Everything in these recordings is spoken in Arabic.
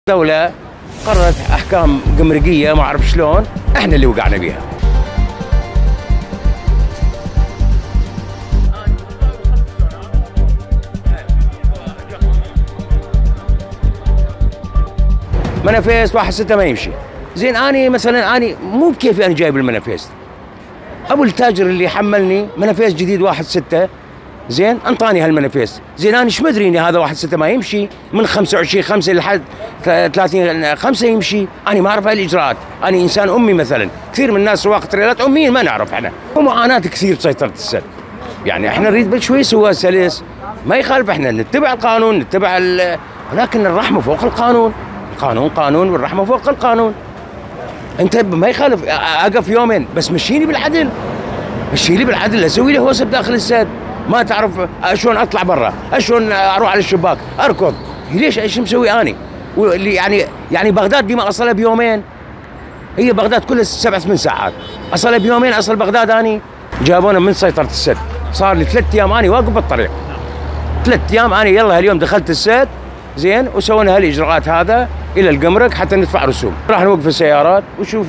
الدولة قررت أحكام قمرقية ما أعرف شلون، إحنا اللي وقعنا بيها. منافيس 1/6 ما يمشي. زين أنا مثلا أنا مو بكيفي أنا جايب المنافيس. أبو التاجر اللي حملني منافيس جديد 1/6 زين انطاني هالمنافيس. زين انا ايش مدري ان هذا 1/6 ما يمشي، من 25/5 لحد 30/5 يمشي. انا ما اعرف هاي الاجراءات، انا انسان امي مثلا، كثير من الناس سواق تريلات اميين ما نعرف احنا، ومعاناه كثير بسيطره السد. يعني احنا نريد بشوي سوا سلس، ما يخالف احنا نتبع القانون نتبع ولكن الرحمه فوق القانون، القانون قانون والرحمه فوق القانون. انت ما يخالف اقف يومين بس مشيني بالعدل، مشيني بالعدل، اسوي لي هوسه بداخل السد. ما تعرف شلون اطلع برا، شلون اروح على الشباك اركض، ليش ايش مسوي اني؟ واللي يعني بغداد دي ما اصلها بيومين، هي بغداد كلها 7-8 ساعات، اصلها بيومين اصل بغداد اني. جابونا من سيطرة السد، صار لي 3 ايام اني واقف بالطريق، 3 ايام اني يلا هاليوم دخلت السد زين وسوينا هالاجراءات هذا الى القمرق حتى ندفع رسوم، راح نوقف السيارات وشوف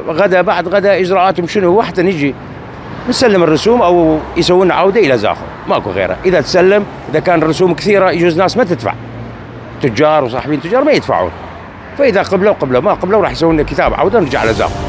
غدا بعد غدا اجراءاتهم شنو حتى نجي نسلم الرسوم او يسوون عوده الى زاخر، ماكو غيره. اذا تسلم اذا كان الرسوم كثيره يجوز ناس ما تدفع، تجار وصاحبين تجار ما يدفعون، فاذا قبلوا ما قبلوا راح يسوون لنا كتاب عوده ونرجع على زاخر.